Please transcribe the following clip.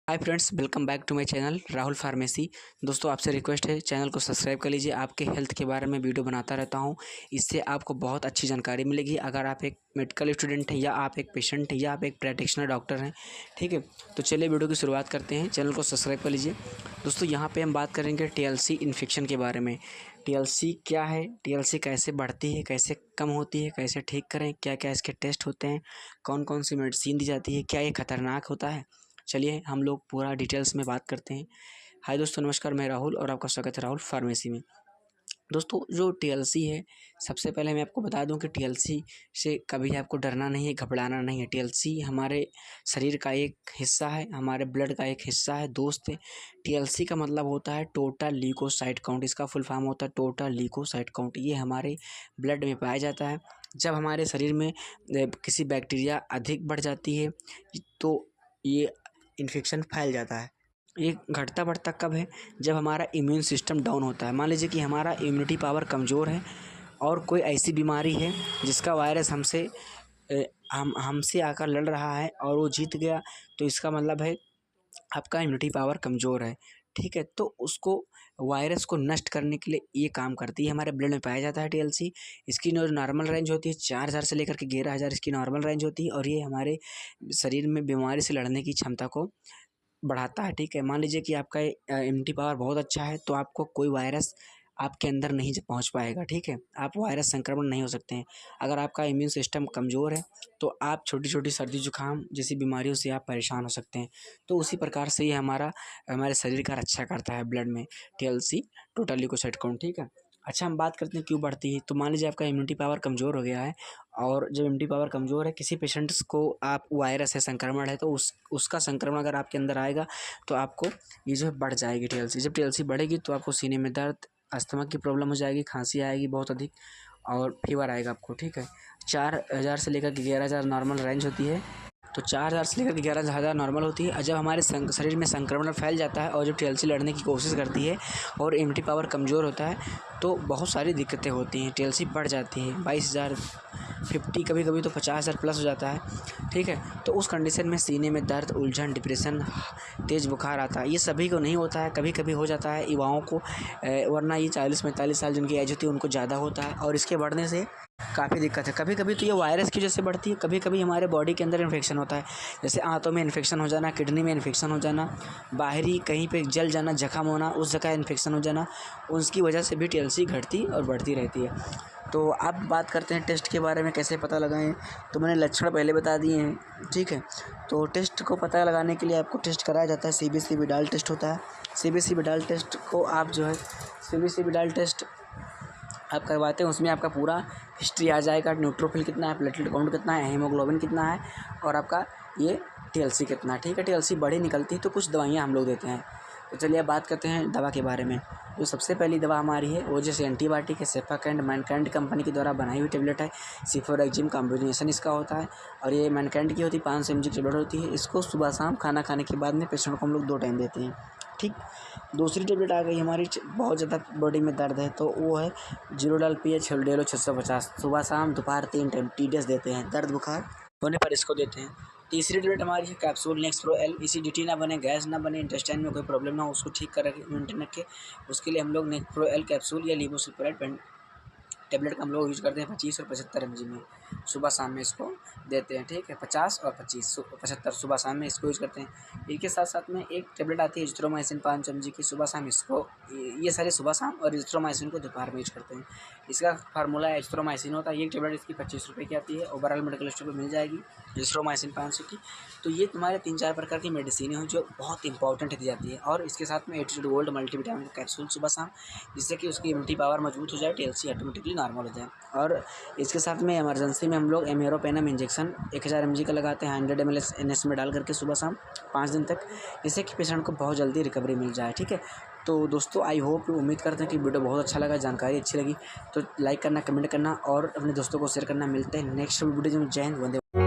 Hi friends, welcome back to my channel Rahul pharmacy. दोस्तों, आपसे request है चैनल को सब्सक्राइब कर लीजिए। आपके हेल्थ के बारे में वीडियो बनाता रहता हूं, इससे आपको बहुत अच्छी जानकारी मिलेगी। अगर आप एक मेडिकल स्टूडेंट हैं या आप एक पेशेंट हैं या आप एक प्रैक्टिशनर डॉक्टर हैं, ठीक है, तो चलिए वीडियो की शुरुआत करते हैं। चैनल को सब्सक्राइब कर लीजिए। दोस्तों, यहाँ पर हम बात करेंगे TLC इन्फेक्शन के बारे में। TLC क्या है, TLC कैसे बढ़ती है, कैसे कम होती है, कैसे ठीक करें, क्या क्या इसके टेस्ट होते हैं, कौन कौन सी मेडिसिन दी जाती है, क्या ये खतरनाक होता है। चलिए हम लोग पूरा डिटेल्स में बात करते हैं। हाय दोस्तों, नमस्कार, मैं राहुल और आपका स्वागत है राहुल फार्मेसी में। दोस्तों, जो TLC है, सबसे पहले मैं आपको बता दूं कि TLC से कभी आपको डरना नहीं है, घबराना नहीं है। TLC हमारे शरीर का एक हिस्सा है, हमारे ब्लड का एक हिस्सा है, दोस्त है। TLC का मतलब होता है टोटल ल्यूकोसाइट काउंट। इसका फुल फॉर्म होता है टोटल ल्यूकोसाइट काउंट। ये हमारे ब्लड में पाया जाता है। जब हमारे शरीर में किसी बैक्टीरिया अधिक बढ़ जाती है तो ये इन्फेक्शन फैल जाता है। ये घटता बढ़ता कब है? जब हमारा इम्यून सिस्टम डाउन होता है। मान लीजिए कि हमारा इम्यूनिटी पावर कमज़ोर है और कोई ऐसी बीमारी है जिसका वायरस हमसे आकर लड़ रहा है और वो जीत गया, तो इसका मतलब है आपका इम्यूनिटी पावर कमज़ोर है। ठीक है, तो उसको वायरस को नष्ट करने के लिए ये काम करती है। हमारे ब्लड में पाया जाता है TLC। इसकी नॉर्मल रेंज होती है 4000 से लेकर के 11000 इसकी नॉर्मल रेंज होती है और ये हमारे शरीर में बीमारी से लड़ने की क्षमता को बढ़ाता है। ठीक है, मान लीजिए कि आपका इम्यूनिटी पावर बहुत अच्छा है तो आपको कोई वायरस आपके अंदर नहीं पहुंच पाएगा। ठीक है, आप वायरस संक्रमण नहीं हो सकते हैं। अगर आपका इम्यून सिस्टम कमज़ोर है तो आप छोटी छोटी सर्दी जुकाम जैसी बीमारियों से आप परेशान हो सकते हैं। तो उसी प्रकार से ये हमारे शरीर का रक्षा करता है ब्लड में TLC, टोटल ल्यूकोसाइट काउंट। ठीक है, अच्छा, हम बात करते हैं क्यों बढ़ती है। तो मान लीजिए आपका इम्यूनिटी पावर कमज़ोर हो गया है और जब इम्यूनिटी पावर कमज़ोर है, किसी पेशेंट्स को आप वायरस है, संक्रमण है, तो उसका संक्रमण अगर आपके अंदर आएगा तो आपको ये जो है बढ़ जाएगी TLC। जब TLC बढ़ेगी तो आपको सीने में दर्द, अस्थमा की प्रॉब्लम हो जाएगी, खांसी आएगी बहुत अधिक और फीवर आएगा आपको। ठीक है, 4000 से लेकर के 11000 नॉर्मल रेंज होती है। तो 4000 से लेकर 11000 नॉर्मल होती है। और जब हमारे शरीर में संक्रमण फैल जाता है और जब TLC लड़ने की कोशिश करती है और इम्यूनिटी पावर कमज़ोर होता है तो बहुत सारी दिक्कतें होती हैं। TLC बढ़ जाती है 22000, 50, कभी कभी तो 50000 प्लस हो जाता है। ठीक है, तो उस कंडीशन में सीने में दर्द, उलझन, डिप्रेशन, तेज़ बुखार आता है। ये सभी को नहीं होता है, कभी कभी हो जाता है युवाओं को, वरना ये 40-45 साल जिनकी एज होती है उनको ज़्यादा होता है और इसके बढ़ने से काफ़ी दिक्कत है। कभी कभी तो ये वायरस की वजह से बढ़ती है, कभी कभी हमारे बॉडी के अंदर इन्फेक्शन होता है, जैसे आंतों में इन्फेक्शन हो जाना, किडनी में इन्फेक्शन हो जाना, बाहरी कहीं पे जल जाना, जख्म होना, उस जगह इन्फेक्शन हो जाना, उसकी वजह से भी TLC घटती और बढ़ती रहती है। तो अब बात करते हैं टेस्ट के बारे में, कैसे पता लगाएं। तो मैंने लक्षण पहले बता दिए हैं। ठीक है, तो टेस्ट को पता लगाने के लिए आपको टेस्ट कराया जाता है। CBC विडाल टेस्ट होता है। CBC विडाल टेस्ट को आप जो है CBC विडाल टेस्ट आप करवाते हैं, उसमें आपका पूरा हिस्ट्री आ जाएगा। न्यूट्रोफिल कितना है, प्लेटलेट काउंट कितना है, हीमोग्लोबिन कितना है और आपका ये TLC कितना है। ठीक है, TLC बड़ी निकलती है तो कुछ दवाइयाँ हम लोग देते हैं। तो चलिए अब बात करते हैं दवा के बारे में। जो सबसे पहली दवा हमारी है वो जैसे एंटीबायोटिक है, सेफाकैंड, मैनकाइंड कंपनी के द्वारा बनाई हुई टेबलेट है। सिफोरेक्जिम कॉम्बिनेशन इसका होता है और ये मैनकाइंड की होती है, 500 mg की टेबलेट होती है। इसको सुबह शाम खाना खाने के बाद में पेशेंट को हम लोग 2 टाइम देते हैं। ठीक, दूसरी टेबलेट आ गई हमारी, बहुत ज़्यादा बॉडी में दर्द है तो वो है जीरोडाल PH डेलो 650, सुबह शाम दोपहर 3 टाइम TDS देते हैं। दर्द बुखार होने पर इसको देते हैं। तीसरी टेबलेट हमारी है कैप्सूल नेक्सप्रो एल। एसिडिटी ना बने, गैस ना बने, इंटेस्टाइन में कोई प्रॉब्लम ना हो, उसको ठीक कर रखे मेंटेन रखे, उसके लिए हम लोग नेक्सप्रो एल कैप्सूल या लीवोसिल्प्राइड टेबलेट का हम लोग यूज़ करते हैं 25 और 75 mg में, सुबह शाम में इसको देते हैं। ठीक है, 50 और 25, 75 सुबह शाम में इसको यूज़ करते हैं। इसके साथ साथ में एक टेबलेट आती है एजिथ्रोमाइसिन 5 mg की, सुबह शाम इसको, ये सारे सुबह शाम, और एजिथ्रोमाइसिन को दोपहर में यूज़ करते हैं। इसका फार्मूला एजिथ्रोमाइसिन होता है। ये टेबलेट इसकी 25 रुपये की आती है, ओवरऑल मेडिकल स्टोर पर मिल जाएगी एजिथ्रोमाइसिन 500 की। तो ये तुम्हारे 3-4 प्रकार की मेडिसिन हैं जो बहुत इंपॉर्टेंट दी जाती है। और इसके साथ में एटीट्यूड गोल्ड मल्टीविटामिन कैप्सूल सुबह शाम, जिससे कि उसकी इम्यूनिटी पावर मजबूत हो जाए, TLC ऑटोमेटिकली नॉर्मल हो जाए। और इसके साथ में इमरजेंसी में हम लोग एमेरोपेनम इंजेक्शन 1000 mg का लगाते हैं 100 ml NS में डाल करके सुबह शाम 5 दिन तक, जिससे कि पेशेंट को बहुत जल्दी रिकवरी मिल जाए। ठीक है, तो दोस्तों आई होप, उम्मीद करते हैं कि वीडियो बहुत अच्छा लगा, जानकारी अच्छी लगी तो लाइक करना, कमेंट करना और अपने दोस्तों को शेयर करना। मिलते हैं नेक्स्ट वीडियो में। जय हिंद, वंदे।